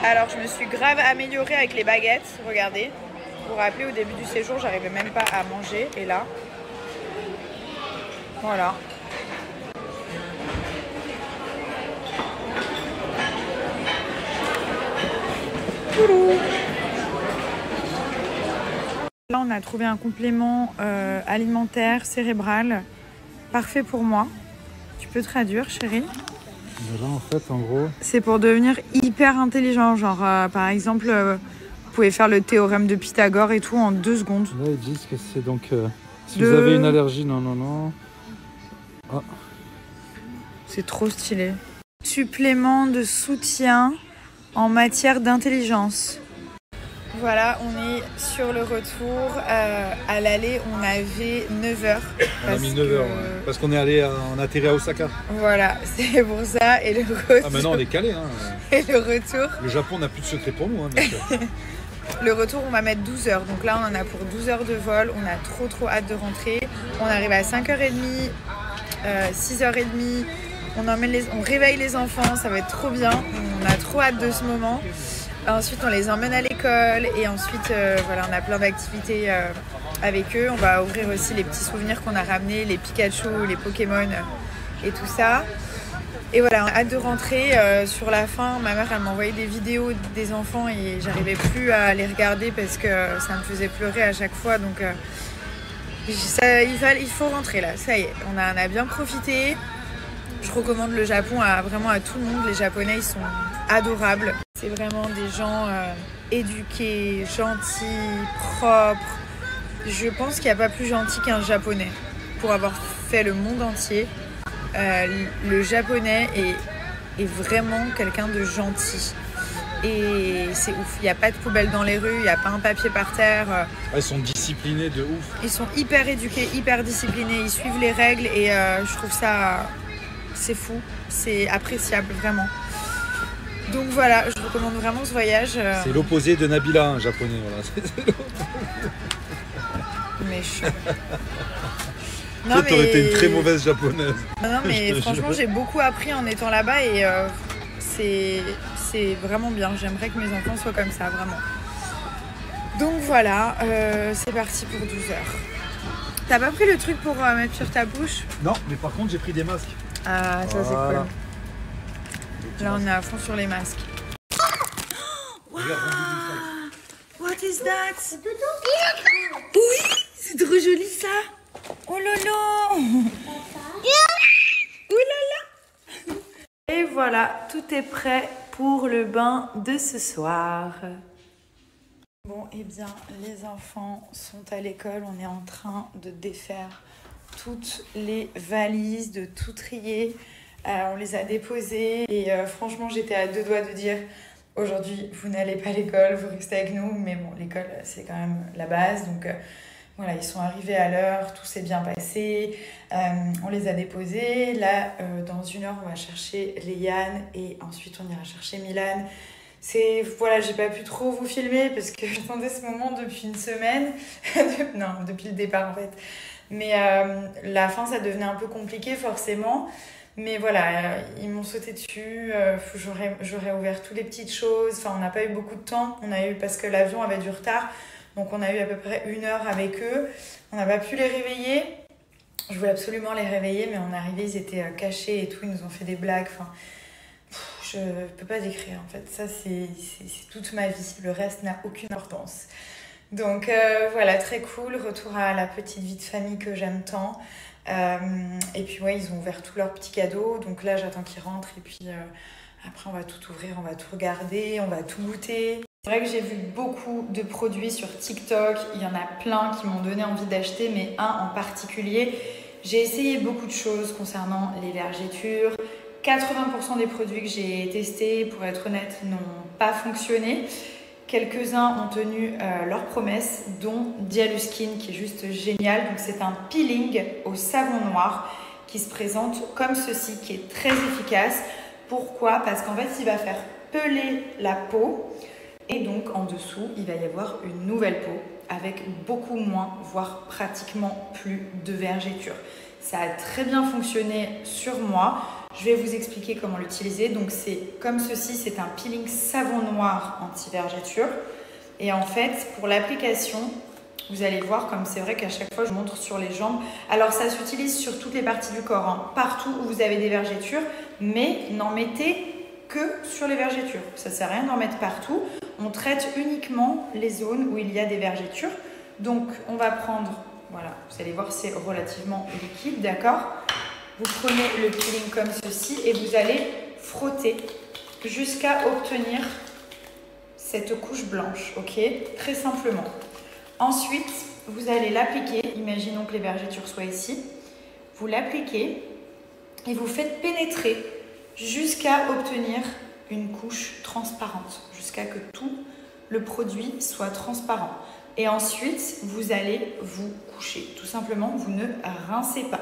Alors je me suis grave améliorée avec les baguettes, regardez. Vous vous rappelez, au début du séjour, j'arrivais même pas à manger. Et là, voilà. Là, on a trouvé un complément alimentaire cérébral parfait pour moi. Tu peux traduire, chérie? Là, en fait, en gros... C'est pour devenir hyper intelligent. Genre, par exemple, vous pouvez faire le théorème de Pythagore et tout en 2 secondes. Là, ils disent que c'est donc... si vous avez une allergie, non. Ah. C'est trop stylé. Supplément de soutien en matière d'intelligence. Voilà, on est sur le retour. À l'aller, on avait 9h. On a mis 9h, ouais. Parce qu'on est allé, on a atterri à Osaka. Voilà, c'est pour ça. Et le retour... Ah, maintenant on est calé. Hein. Et le retour... Le Japon n'a plus de secret pour nous. Hein, Le retour, on va mettre 12 heures. Donc là, on en a pour 12 heures de vol. On a trop hâte de rentrer. On arrive à 5h30, 6h30. On réveille les enfants. Ça va être trop bien. On a trop hâte de ce moment. Ensuite, on les emmène à l'école. Et ensuite, voilà, on a plein d'activités avec eux. On va ouvrir aussi les petits souvenirs qu'on a ramenés, les Pikachu, les Pokémon et tout ça. Et voilà, on a hâte de rentrer. Sur la fin, ma mère, elle m'a envoyé des vidéos des enfants et j'arrivais plus à les regarder parce que ça me faisait pleurer à chaque fois. Donc, il faut rentrer là. Ça y est, on a bien profité. Je recommande le Japon vraiment à tout le monde. Les Japonais, ils sont adorables. C'est vraiment des gens éduqués, gentils, propres. Je pense qu'il n'y a pas plus gentil qu'un Japonais pour avoir fait le monde entier. Le Japonais est vraiment quelqu'un de gentil. Et c'est ouf. Il n'y a pas de poubelle dans les rues, il n'y a pas un papier par terre. Ils sont disciplinés de ouf. Ils sont hyper éduqués, hyper disciplinés. Ils suivent les règles et je trouve ça... C'est fou. C'est appréciable, vraiment. Donc voilà, je recommande vraiment ce voyage. C'est l'opposé de Nabila, un japonais. Voilà. Méchant. Toi, t'aurais été une très mauvaise japonaise. Non, mais franchement, j'ai beaucoup appris en étant là-bas et c'est vraiment bien. J'aimerais que mes enfants soient comme ça, vraiment. Donc voilà, c'est parti pour 12 heures. T'as pas pris le truc pour mettre sur ta bouche? Non, mais par contre, j'ai pris des masques. Ah, ça c'est cool. Là, on est à fond sur les masques. Wow. What is that? Oui, c'est trop joli ça. Oh lolo. Oh là là. Et voilà, tout est prêt pour le bain de ce soir. Bon, et bien, les enfants sont à l'école. On est en train de défaire toutes les valises, de tout trier. On les a déposées et franchement, j'étais à 2 doigts de dire aujourd'hui, vous n'allez pas à l'école, vous restez avec nous. Mais bon, l'école, c'est quand même la base. Donc voilà, ils sont arrivés à l'heure, tout s'est bien passé. On les a déposés. Là, dans 1 heure, on va chercher Léane et ensuite, on ira chercher Milan. Voilà, j'ai pas pu trop vous filmer parce que j'attendais ce moment depuis 1 semaine. Non, depuis le départ en fait. Mais la fin, ça devenait un peu compliqué forcément. Mais voilà, ils m'ont sauté dessus. J'aurais ouvert toutes les petites choses. Enfin, on n'a pas eu beaucoup de temps. Parce que l'avion avait du retard. Donc, on a eu à peu près 1 heure avec eux. On n'a pas pu les réveiller. Je voulais absolument les réveiller, mais on est arrivé, ils étaient cachés et tout. Ils nous ont fait des blagues. Enfin, je peux pas décrire en fait. Ça, c'est toute ma vie. Le reste n'a aucune importance. Donc voilà, très cool, retour à la petite vie de famille que j'aime tant. Et puis ouais, ils ont ouvert tous leurs petits cadeaux, donc là j'attends qu'ils rentrent et puis après on va tout ouvrir, on va tout regarder, on va tout goûter. C'est vrai que j'ai vu beaucoup de produits sur TikTok, il y en a plein qui m'ont donné envie d'acheter, mais un en particulier. J'ai essayé beaucoup de choses concernant les vergetures. 80% des produits que j'ai testés, pour être honnête, n'ont pas fonctionné. Quelques-uns ont tenu leurs promesses, dont Dialuskin qui est juste génial. Donc c'est un peeling au savon noir qui se présente comme ceci, qui est très efficace. Pourquoi? Parce qu'en fait, il va faire peler la peau et donc en dessous, il va y avoir une nouvelle peau avec beaucoup moins, voire pratiquement plus de vergetures. Ça a très bien fonctionné sur moi. Je vais vous expliquer comment l'utiliser. Donc c'est comme ceci, c'est un peeling savon noir anti-vergeture. Et en fait, pour l'application, vous allez voir, comme c'est vrai qu'à chaque fois, je montre sur les jambes. Alors, ça s'utilise sur toutes les parties du corps, hein, partout où vous avez des vergetures, mais n'en mettez que sur les vergetures. Ça ne sert à rien d'en mettre partout. On traite uniquement les zones où il y a des vergetures. Donc, on va prendre, voilà, vous allez voir, c'est relativement liquide, d'accord? Vous prenez le peeling comme ceci et vous allez frotter jusqu'à obtenir cette couche blanche, ok? Très simplement. Ensuite, vous allez l'appliquer. Imaginons que les vergetures soient ici. Vous l'appliquez et vous faites pénétrer jusqu'à obtenir une couche transparente, jusqu'à que tout le produit soit transparent. Et ensuite, vous allez vous coucher. Tout simplement, vous ne rincez pas.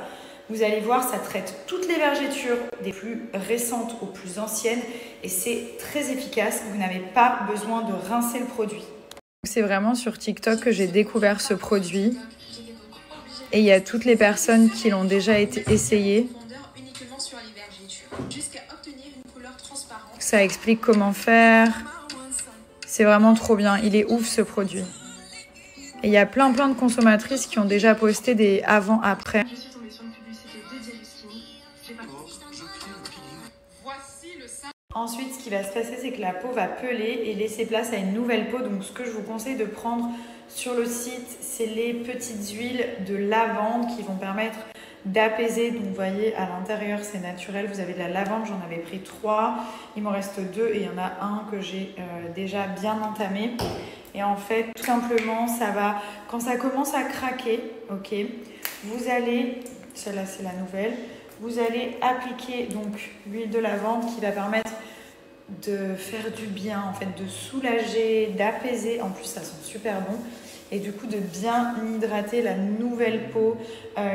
Vous allez voir, ça traite toutes les vergetures, des plus récentes aux plus anciennes, et c'est très efficace. Vous n'avez pas besoin de rincer le produit. C'est vraiment sur TikTok que j'ai découvert ce produit. Et il y a toutes les personnes qui l'ont déjà essayé. Ça explique comment faire. C'est vraiment trop bien. Il est ouf ce produit. Et il y a plein de consommatrices qui ont déjà posté des avant-après. Ensuite, ce qui va se passer, c'est que la peau va peler et laisser place à une nouvelle peau. Donc, ce que je vous conseille de prendre sur le site, c'est les petites huiles de lavande qui vont permettre d'apaiser. Donc, vous voyez, à l'intérieur, c'est naturel. Vous avez de la lavande, j'en avais pris 3. Il m'en reste 2 et il y en a un que j'ai déjà bien entamé. Et en fait, tout simplement, ça va, quand ça commence à craquer, ok, vous allez, celle-là, c'est la nouvelle, vous allez appliquer donc l'huile de lavande qui va permettre de faire du bien, en fait, de soulager, d'apaiser. En plus, ça sent super bon. Et du coup, de bien hydrater la nouvelle peau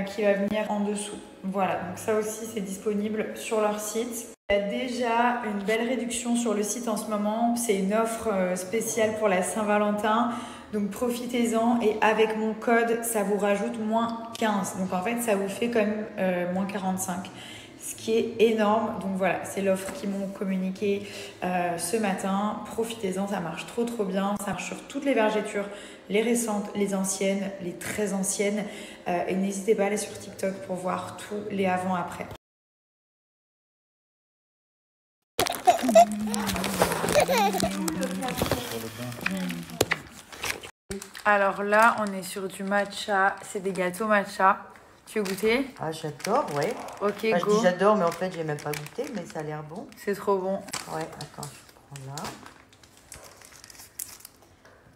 qui va venir en dessous. Voilà, donc ça aussi, c'est disponible sur leur site. Il y a déjà une belle réduction sur le site en ce moment. C'est une offre spéciale pour la Saint-Valentin. Donc profitez-en et avec mon code, ça vous rajoute moins 15. Donc en fait, ça vous fait quand même moins 45. Ce qui est énorme. Donc voilà, c'est l'offre qu'ils m'ont communiquée ce matin. Profitez-en, ça marche trop bien. Ça marche sur toutes les vergetures, les récentes, les anciennes, les très anciennes. Et n'hésitez pas à aller sur TikTok pour voir tous les avant-après. Alors là, on est sur du matcha. C'est des gâteaux matcha. Tu veux goûter? Ah, j'adore, ouais. Ok, enfin, go. Je dis j'adore, mais en fait, j'ai même pas goûté, mais ça a l'air bon. C'est trop bon. Ouais, attends, je prends là.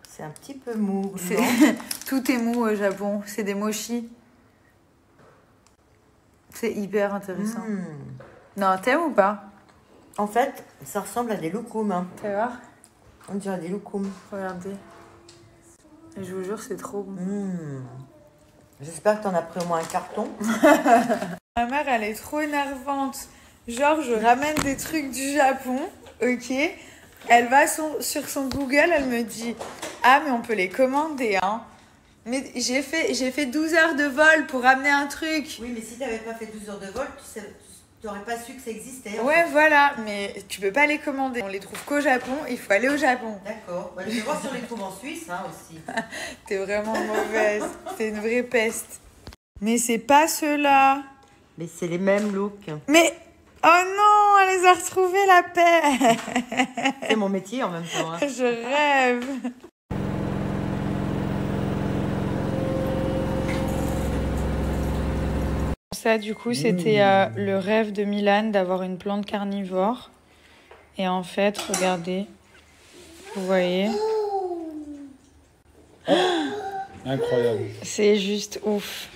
C'est un petit peu mou. Tout est mou au Japon. C'est des mochi. C'est hyper intéressant. Non, t'aimes ou pas? En fait, ça ressemble à des loukoums. Hein. Tu vas voir? On dirait des loukoums. Regardez. Je vous jure, c'est trop bon. J'espère que t'en as pris au moins un carton. Ma mère, elle est trop énervante. Genre, je ramène des trucs du Japon, ok? Elle va sur son Google, elle me dit « Ah, mais on peut les commander, hein !» Mais j'ai fait 12 heures de vol pour ramener un truc. Oui, mais si t'avais pas fait 12 heures de vol, tu n'aurais pas su que ça existait. Ouais, voilà, mais tu peux pas les commander. On les trouve qu'au Japon, il faut aller au Japon. D'accord. Bah, je vais voir si on les trouve en Suisse hein, aussi. T'es vraiment mauvaise. T'es une vraie peste. Mais c'est pas ceux-là. Mais c'est les mêmes looks. Mais... Oh non, elle les a retrouvés, la paix. C'est mon métier en même temps. Hein. Je rêve. Ça, du coup, c'était le rêve de Milan d'avoir une plante carnivore. Et en fait, regardez, vous voyez. Incroyable. C'est juste ouf.